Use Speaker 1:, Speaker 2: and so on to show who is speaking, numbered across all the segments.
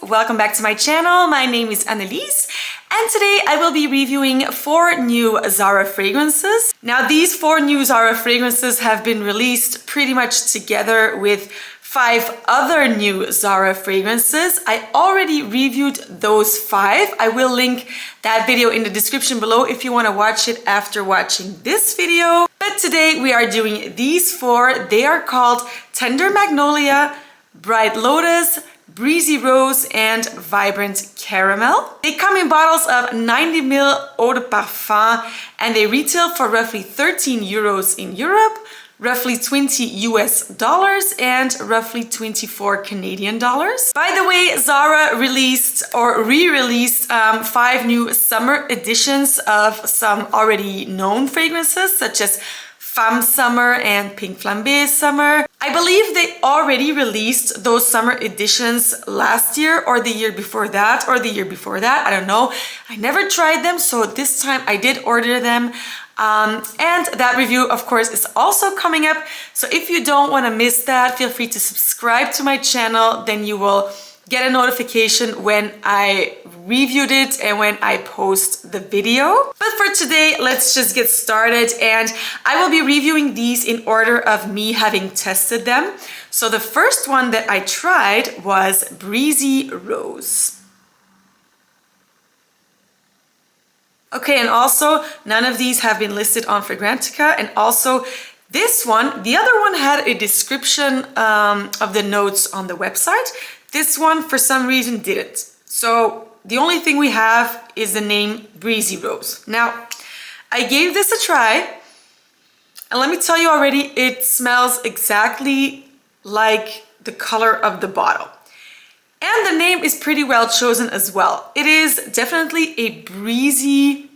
Speaker 1: welcome back to my channel. My name is Annelies and today I will be reviewing 4 new Zara fragrances. Now these 4 new Zara fragrances have been released pretty much together with 5 other new Zara fragrances. I already reviewed those 5. I will link that video in the description below if you want to watch it after watching this video. But today we are doing these 4. They are called Tender Magnolia, Bright Lotus, Breezy Rose and Vibrant Caramel. They come in bottles of 90 ml eau de parfum and they retail for roughly 13 euros in Europe, roughly 20 US dollars and roughly 24 Canadian dollars. By the way, Zara released or re-released 5 new summer editions of some already known fragrances such as Femme Summer and Pink Flambé Summer. I believe they already released those summer editions last year or the year before that or the year before that. I don't know. I never tried them, so this time I did order them. And that review, of course, is also coming up. So if you don't want to miss that, feel free to subscribe to my channel. Then you will get a notification when I reviewed it and when I post the video. But for today, let's just get started. And I will be reviewing these in order of me having tested them. So the first one that I tried was Breezy Rose. Okay, and also none of these have been listed on Fragrantica, and also this one, the other one had a description of the notes on the website. This one for some reason didn't. So the only thing we have is the name Breezy Rose. Now, I gave this a try, and let me tell you already, it smells exactly like the color of the bottle. And the name is pretty well chosen as well. It is definitely a breezy,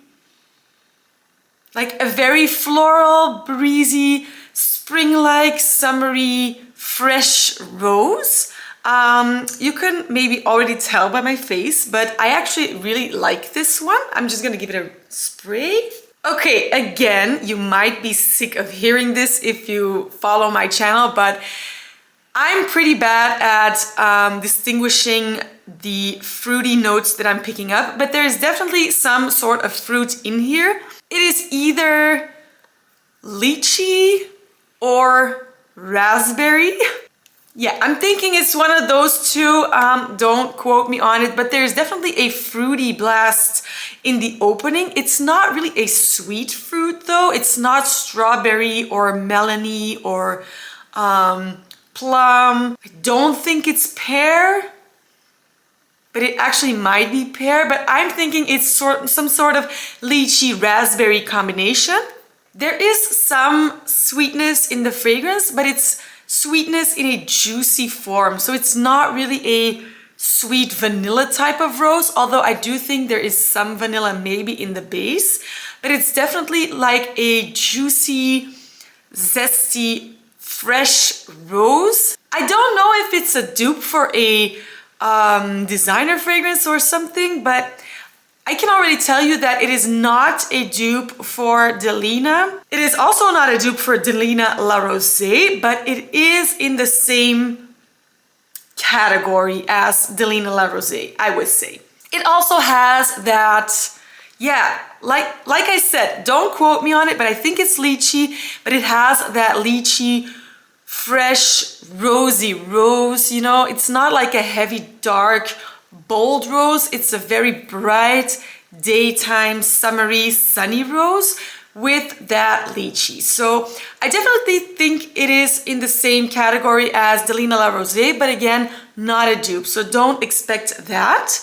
Speaker 1: like a very floral, breezy, spring-like, summery, fresh rose. You can maybe already tell by my face, but I actually really like this one. I'm just gonna give it a spray. Okay, again, you might be sick of hearing this if you follow my channel, but I'm pretty bad at distinguishing the fruity notes that I'm picking up, but there's definitely some sort of fruit in here. It is either lychee or raspberry. Yeah, I'm thinking it's one of those two. Don't quote me on it, but there's definitely a fruity blast in the opening. It's not really a sweet fruit though. It's not strawberry or melony or plum. I don't think it's pear, but it actually might be pear, but I'm thinking it's some sort of lychee raspberry combination. There is some sweetness in the fragrance, but it's sweetness in a juicy form. So it's not really a sweet vanilla type of rose, although I do think there is some vanilla maybe in the base, but it's definitely like a juicy, zesty, fresh rose. I don't know if it's a dupe for a designer fragrance or something, but I can already tell you that it is not a dupe for Delina. It is also not a dupe for Delina La Rosee, but it is in the same category as Delina La Rosee, I would say. It also has that, yeah, like I said, don't quote me on it, but I think it's lychee, but it has that lychee, fresh, rosy rose, you know? It's not like a heavy, dark, bold rose. It's a very bright, daytime, summery, sunny rose with that lychee. So I definitely think it is in the same category as Delina La Rosee, but again, not a dupe. So don't expect that.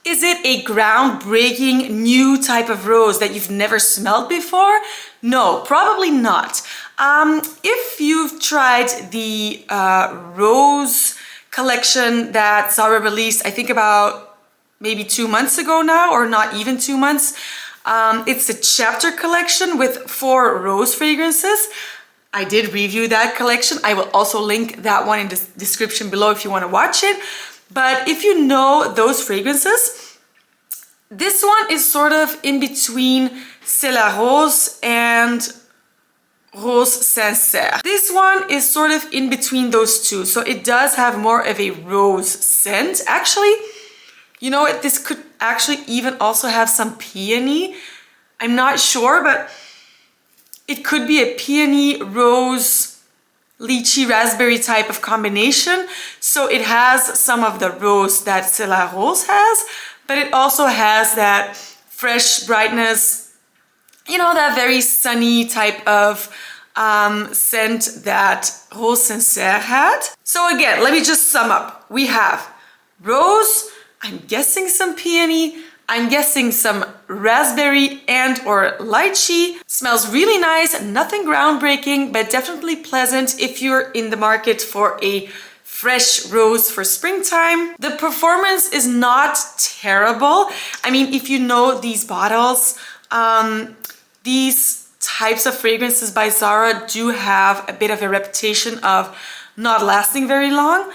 Speaker 1: Is it a groundbreaking new type of rose that you've never smelled before? No, probably not. If you've tried the rose collection that Zara released, I think about maybe 2 months ago now, or not even 2 months. It's a chapter collection with 4 rose fragrances. I did review that collection. I will also link that one in the description below if you want to watch it. But if you know those fragrances, this one is sort of in between C'est la Rose and Rose Sincère. This one is sort of in between those two, so it does have more of a rose scent. Actually, You know what, this could actually even also have some peony. I'm not sure, but it could be a peony, rose, lychee, raspberry type of combination. So it has some of the rose that La Rose has, but it also has that fresh brightness, you know, that very sunny type of scent that Rose Sincere had. So again, let me just sum up. We have rose, I'm guessing some peony, I'm guessing some raspberry and or lychee. Smells really nice, nothing groundbreaking, but definitely pleasant if you're in the market for a fresh rose for springtime. The performance is not terrible. I mean, if you know these bottles, these types of fragrances by Zara do have a bit of a reputation of not lasting very long.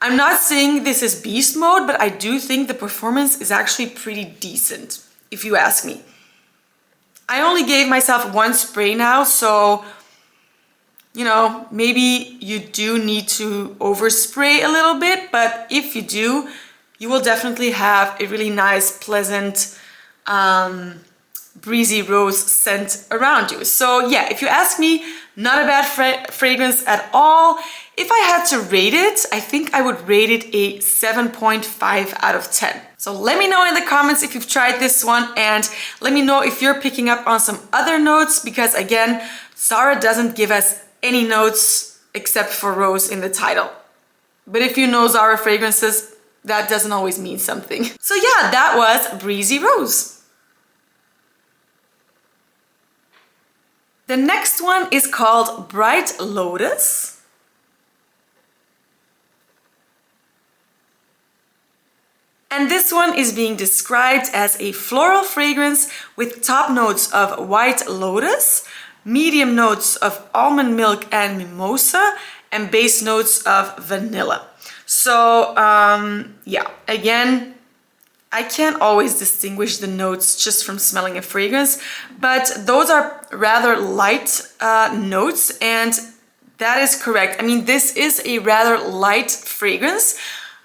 Speaker 1: I'm not saying this is beast mode, but I do think the performance is actually pretty decent, if you ask me. I only gave myself one spray now, so, you know, maybe you do need to overspray a little bit, but if you do, you will definitely have a really nice, pleasant, breezy rose scent around you. So yeah, if you ask me, not a bad fragrance at all. If I had to rate it, I think I would rate it a 7.5 out of 10. So let me know in the comments if you've tried this one, and let me know if you're picking up on some other notes, because again, Zara doesn't give us any notes except for rose in the title. But if you know Zara fragrances, that doesn't always mean something. So yeah, that was Breezy Rose. The next one is called Bright Lotus. And this one is being described as a floral fragrance with top notes of white lotus, medium notes of almond milk and mimosa, and base notes of vanilla. So yeah, again, I can't always distinguish the notes just from smelling a fragrance, but those are rather light notes, and that is correct. I mean, this is a rather light fragrance.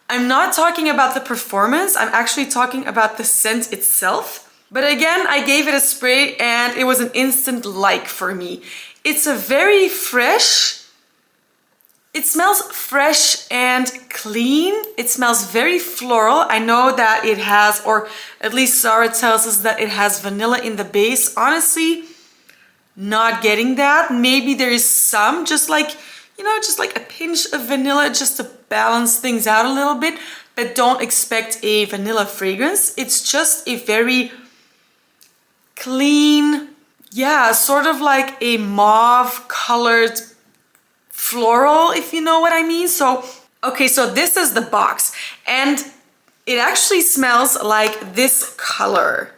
Speaker 1: I'm not talking about the performance, I'm actually talking about the scent itself. But again, I gave it a spray and it was an instant like for me. It's a very fresh, it smells fresh and clean. It smells very floral. I know that it has, or at least Zara tells us that it has vanilla in the base. Honestly, not getting that. Maybe there is some, just like, you know, just like a pinch of vanilla just to balance things out a little bit, but don't expect a vanilla fragrance. It's just a very clean, yeah, sort of like a mauve colored floral, if you know what I mean. So, okay, so this is the box, and it actually smells like this color.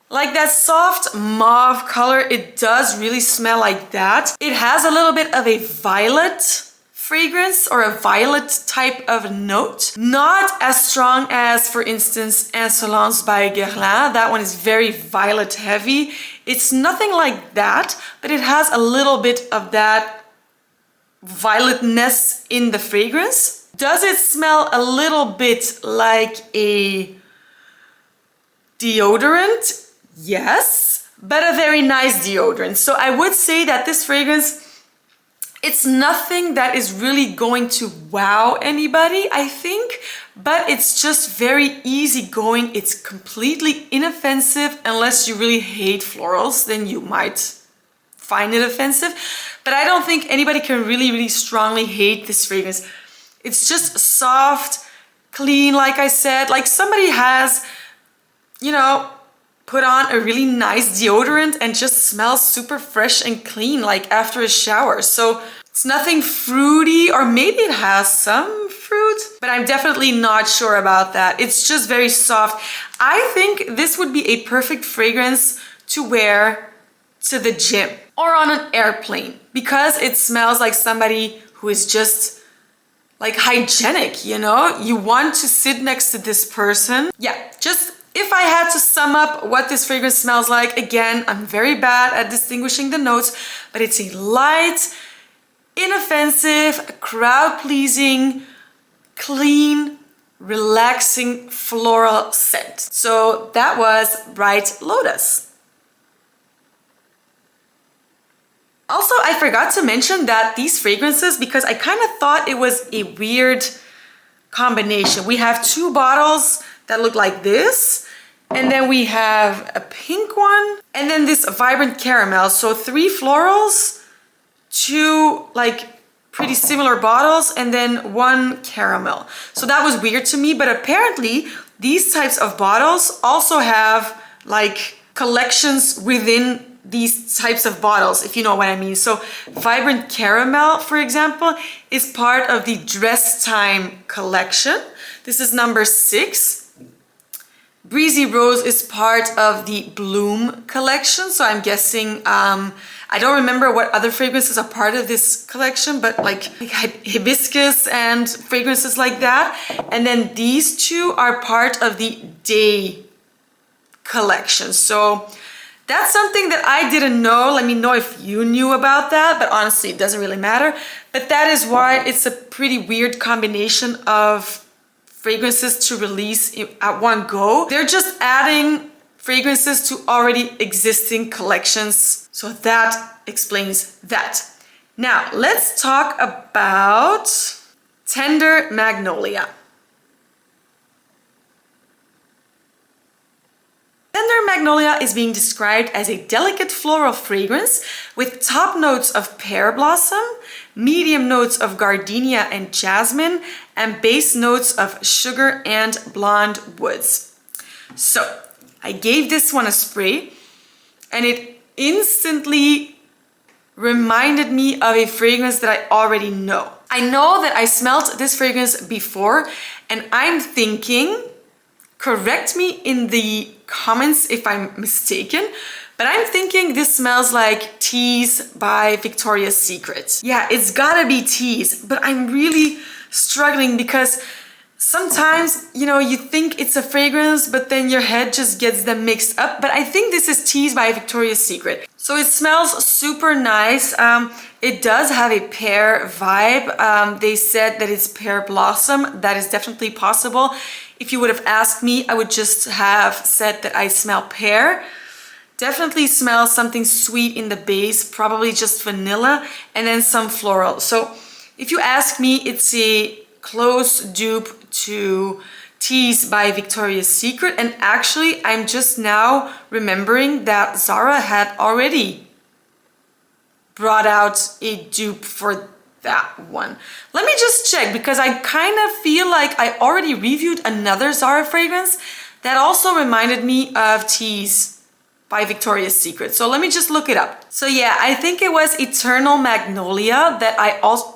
Speaker 1: Like that soft mauve color, it does really smell like that. It has a little bit of a violet fragrance or a violet type of note. Not as strong as, for instance, Insolence by Guerlain. That one is very violet heavy. It's nothing like that, but it has a little bit of that violetness in the fragrance. Does it smell a little bit like a deodorant? Yes, but a very nice deodorant. So I would say that this fragrance, it's nothing that is really going to wow anybody, I think, but it's just very easygoing. It's completely inoffensive. Unless you really hate florals, then you might find it offensive. But I don't think anybody can really strongly hate this fragrance. It's just soft, clean, like I said. Like somebody has, you know, put on a really nice deodorant and just smells super fresh and clean, like after a shower. So it's nothing fruity, or maybe it has some fruit, but I'm definitely not sure about that. It's just very soft. I think this would be a perfect fragrance to wear to the gym or on an airplane, because it smells like somebody who is just like hygienic, you know? You want to sit next to this person. Yeah, just if I had to sum up what this fragrance smells like, again, I'm very bad at distinguishing the notes, but it's a light, inoffensive, crowd-pleasing, clean, relaxing floral scent. So that was Bright Lotus. Also, I forgot to mention that these fragrances, because I kind of thought it was a weird combination. We have two bottles that look like this, and then we have a pink one, and then this vibrant caramel. So 3 florals, 2 like pretty similar bottles, and then 1 caramel. So that was weird to me, but apparently these types of bottles also have like collections within these types of bottles, if you know what I mean. So Vibrant Caramel, for example, is part of the Dress Time collection. This is number 6. Breezy Rose is part of the Bloom collection. So I'm guessing, I don't remember what other fragrances are part of this collection, but like hibiscus and fragrances like that. And then these 2 are part of the Day collection. So that's something that I didn't know. Let me know if you knew about that, but honestly, it doesn't really matter. But that is why it's a pretty weird combination of fragrances to release at one go. They're just adding fragrances to already existing collections. So that explains that. Now, let's talk about Tender Magnolia. Tender Magnolia is being described as a delicate floral fragrance with top notes of pear blossom, medium notes of gardenia and jasmine, and base notes of sugar and blonde woods. So I gave this one a spray, and it instantly reminded me of a fragrance that I already know. I know that I smelled this fragrance before, and I'm thinking, correct me in the comments if I'm mistaken, but I'm thinking this smells like Tease by Victoria's Secret. Yeah, it's gotta be Tease, but I'm really struggling because sometimes, you know, you think it's a fragrance, but then your head just gets them mixed up. But I think this is Tease by Victoria's Secret. So it smells super nice. It does have a pear vibe. They said that it's pear blossom. That is definitely possible. If you would have asked me, I would just have said that I smell pear. Definitely smells something sweet in the base, probably just vanilla, and then some floral. So if you ask me, it's a close dupe to Tease by Victoria's Secret. And actually, I'm just now remembering that Zara had already brought out a dupe for that one. Let me just check, because I kind of feel like I already reviewed another Zara fragrance that also reminded me of Tease by Victoria's Secret. So let me just look it up. So yeah, I think it was Eternal Magnolia that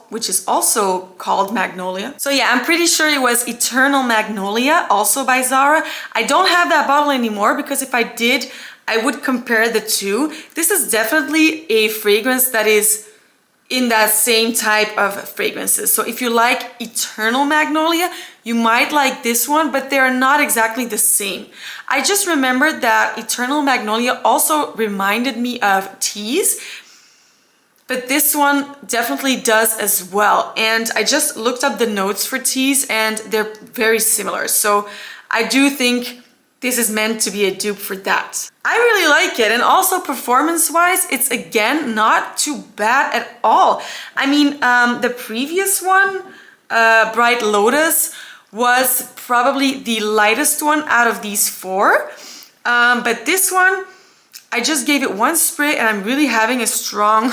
Speaker 1: which is also called Magnolia. So yeah, I'm pretty sure it was Eternal Magnolia, also by Zara. I don't have that bottle anymore, because if I did, I would compare the two. This is definitely a fragrance that is in that same type of fragrances. So if you like Eternal Magnolia, you might like this one, but they are not exactly the same. I just remembered that Eternal Magnolia also reminded me of Tease, but this one definitely does as well. And I just looked up the notes for Tease, and they're very similar. So I do think this is meant to be a dupe for that. I really like it, and also performance-wise, it's again not too bad at all. I mean, the previous one, Bright Lotus, was probably the lightest one out of these 4. But this one, I just gave it 1 spray, and I'm really having a strong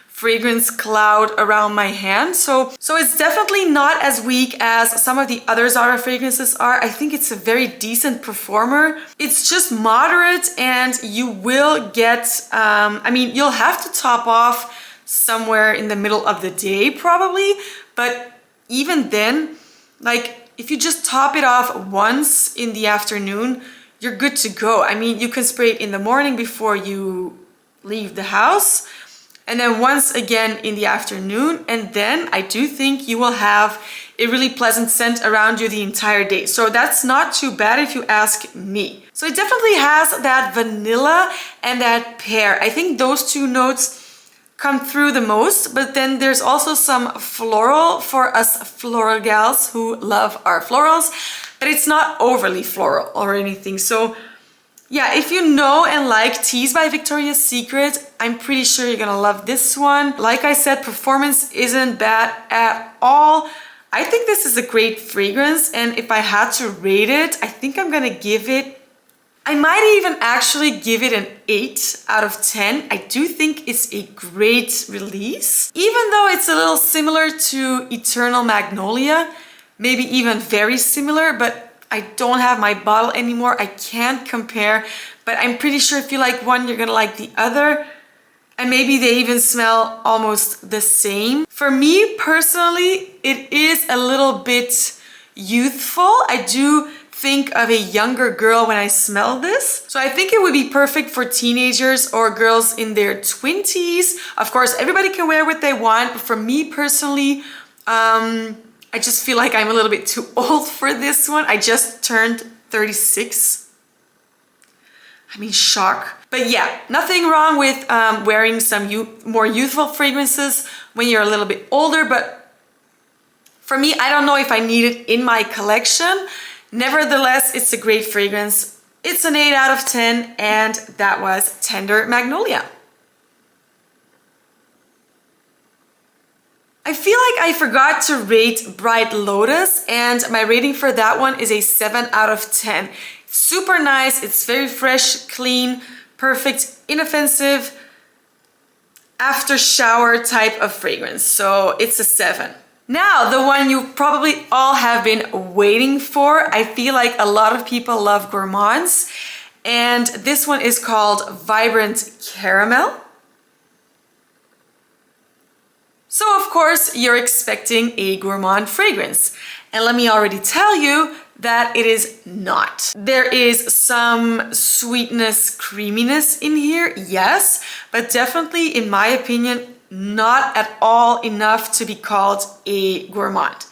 Speaker 1: fragrance cloud around my hand. So it's definitely not as weak as some of the other Zara fragrances are. I think it's a very decent performer. It's just moderate, and you will get, I mean, you'll have to top off somewhere in the middle of the day probably, but even then, like if you just top it off once in the afternoon, you're good to go. I mean, you can spray it in the morning before you leave the house, and then once again in the afternoon, and then I do think you will have a really pleasant scent around you the entire day. So that's not too bad if you ask me. So it definitely has that vanilla and that pear. I think those 2 notes come through the most, but then there's also some floral for us floral gals who love our florals, but it's not overly floral or anything. So yeah, if you know and like Tease by Victoria's Secret, I'm pretty sure you're gonna love this one. Like I said, performance isn't bad at all. I think this is a great fragrance, and if I had to rate it, I think I'm gonna give it, I might even actually give it an 8 out of 10. I do think it's a great release. Even though it's a little similar to Eternal Magnolia, maybe even very similar, but I don't have my bottle anymore. I can't compare, but I'm pretty sure if you like one, you're gonna like the other. And maybe they even smell almost the same. For me personally, it is a little bit youthful. I do think of a younger girl when I smell this. So I think it would be perfect for teenagers or girls in their 20s. Of course, everybody can wear what they want, but for me personally, I just feel like I'm a little bit too old for this one. I just turned 36. I mean, shock. But yeah, nothing wrong with wearing some more youthful fragrances when you're a little bit older, but for me, I don't know if I need it in my collection. Nevertheless, it's a great fragrance. It's an 8 out of 10, and that was Tender Magnolia. I feel like I forgot to rate Bright Lotus, and my rating for that one is a 7 out of 10. It's super nice, it's very fresh, clean, perfect, inoffensive, after shower type of fragrance. So it's a 7. Now, the one you probably all have been waiting for. I feel like a lot of people love gourmands, and this one is called Vibrant Caramel. So of course you're expecting a gourmand fragrance, and let me already tell you that it is not. There is some sweetness, creaminess in here, yes, but definitely in my opinion not at all enough to be called a gourmand.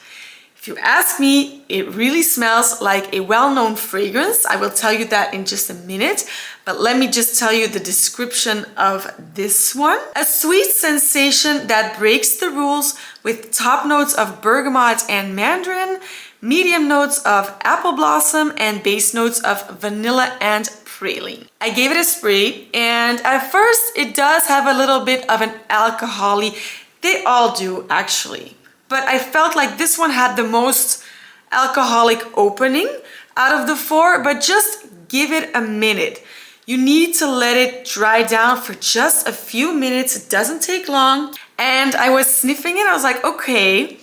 Speaker 1: If you ask me, it really smells like a well-known fragrance. I will tell you that in just a minute, but let me just tell you the description of this one. A sweet sensation that breaks the rules with top notes of bergamot and mandarin, medium notes of apple blossom, and base notes of vanilla and praline. I gave it a spray, and at first it does have a little bit of an alcohol-y. They all do actually. But I felt like this one had the most alcoholic opening out of the 4, but just give it a minute. You need to let it dry down for just a few minutes. It doesn't take long. And I was sniffing it. I was like, okay,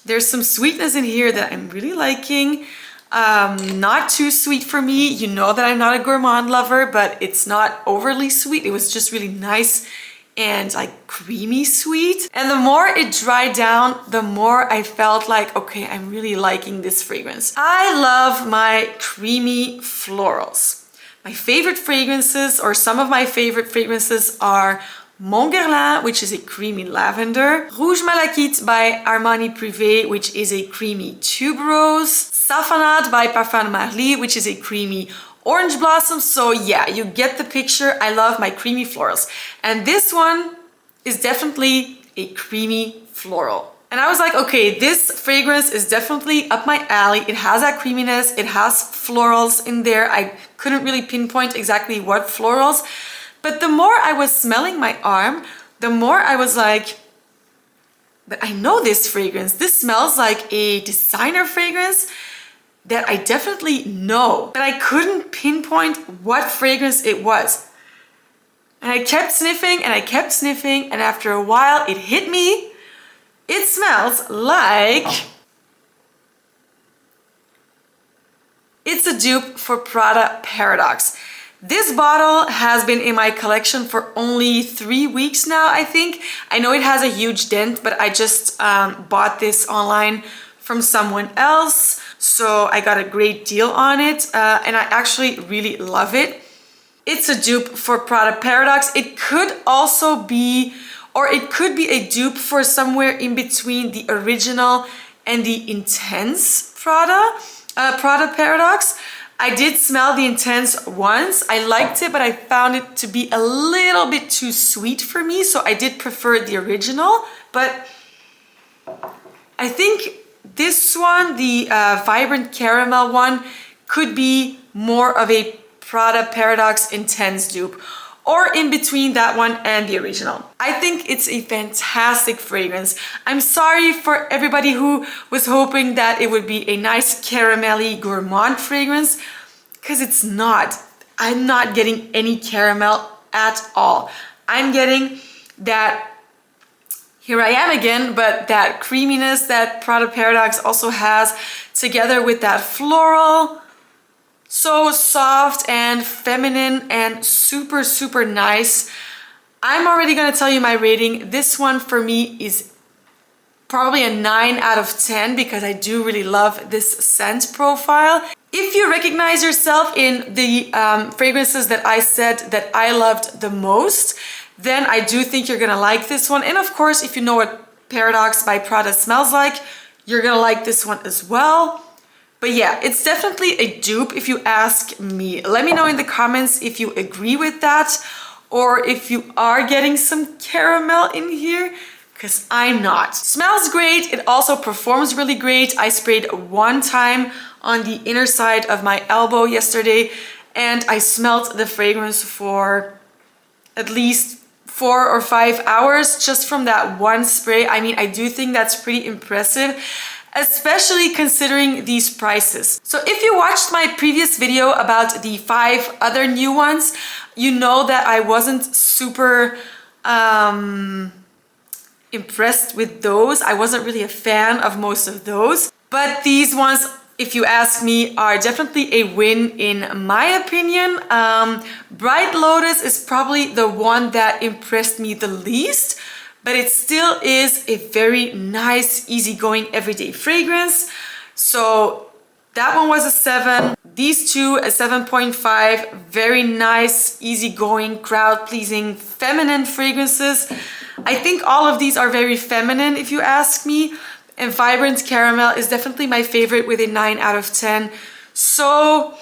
Speaker 1: there's some sweetness in here that I'm really liking. Not too sweet for me. You know that I'm not a gourmand lover, but it's not overly sweet. It was just really nice and like creamy sweet. And the more it dried down, the more I felt like, okay, I'm really liking this fragrance. I love my creamy florals. My favorite fragrances, or some of my favorite fragrances, are Mon Guerlain, which is a creamy lavender, Rouge Malachite by Armani Privé, which is a creamy tuberose, Safanade by Parfum de Marly, which is a creamy orange blossom. So yeah, you get the picture. I love my creamy florals. And this one is definitely a creamy floral. And I was like, okay, this fragrance is definitely up my alley. It has that creaminess. It has florals in there. I couldn't really pinpoint exactly what florals. But the more I was smelling my arm, the more I was like, but I know this fragrance. This smells like a designer fragrance that I definitely know, but I couldn't pinpoint what fragrance it was. And I kept sniffing and I kept sniffing, and after a while it hit me. It smells like it's a dupe for Prada Paradoxe. This bottle has been in my collection for only 3 weeks now, I think. I know it has a huge dent, but I just bought this online from someone else. So I got a great deal on it, and I actually really love it. It's a dupe for Prada Paradoxe. It could also be, or it could be a dupe for somewhere in between the original and the intense Prada Paradoxe. I did smell the Intense once. I liked it, but I found it to be a little bit too sweet for me, so I did prefer the original. But I think this one, the Vibrant Caramel one, could be more of a Prada Paradoxe Intense dupe, or in between that one and the original. I think it's a fantastic fragrance. I'm sorry for everybody who was hoping that it would be a nice caramelly gourmand fragrance, because it's not. I'm not getting any caramel at all. I'm getting that, here I am again, but that creaminess that Prada Paradoxe also has, together with that floral. So soft and feminine and super, super nice. I'm already gonna tell you my rating. This one for me is probably a 9 out of 10 because I do really love this scent profile. If you recognize yourself in the fragrances that I said that I loved the most, then I do think you're gonna like this one. And of course, if you know what Paradoxe by Prada smells like, you're gonna like this one as well. But yeah, it's definitely a dupe if you ask me. Let me know in the comments if you agree with that or if you are getting some caramel in here, because I'm not. Smells great. It also performs really great. I sprayed one time on the inner side of my elbow yesterday and I smelled the fragrance for at least 4 or 5 hours just from that one spray. I mean, I do think that's pretty impressive, especially considering these prices. So if you watched my previous video about the 5 other new ones, you know that I wasn't super impressed with those. I wasn't really a fan of most of those. But these ones, if you ask me, are definitely a win in my opinion. Bright Lotus is probably the one that impressed me the least, but it still is a very nice, easygoing, everyday fragrance. So that one was a 7. These two, a 7.5. Very nice, easygoing, crowd-pleasing, feminine fragrances. I think all of these are very feminine, if you ask me. And Vibrant Caramel is definitely my favorite with a 9 out of 10. So,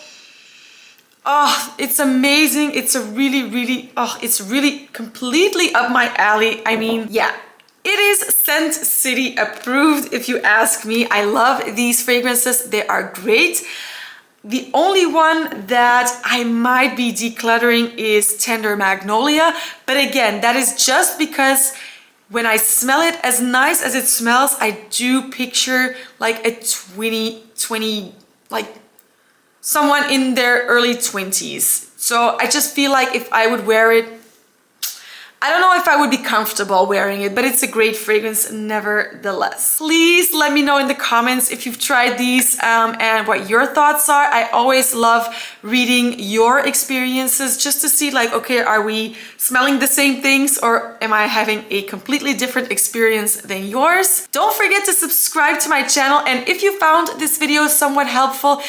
Speaker 1: oh, it's amazing. It's a really, it's really completely up my alley. I mean, yeah, it is Scent City approved, if you ask me. I love these fragrances. They are great. The only one that I might be decluttering is Tender Magnolia. But again, that is just because when I smell it, as nice as it smells, I do picture like a 20, like someone in their early 20s. So I just feel like if I would wear it, I don't know if I would be comfortable wearing it, but it's a great fragrance nevertheless. Please let me know in the comments if you've tried these and what your thoughts are. I always love reading your experiences just to see like, okay, are we smelling the same things or am I having a completely different experience than yours? Don't forget to subscribe to my channel, and if you found this video somewhat helpful,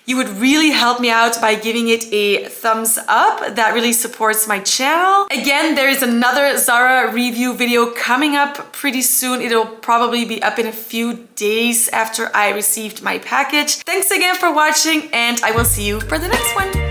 Speaker 1: you would really help me out by giving it a thumbs up. That really supports my channel. Again, there is another Zara review video coming up pretty soon. It'll probably be up in a few days after I received my package. Thanks again for watching, and I will see you for the next one.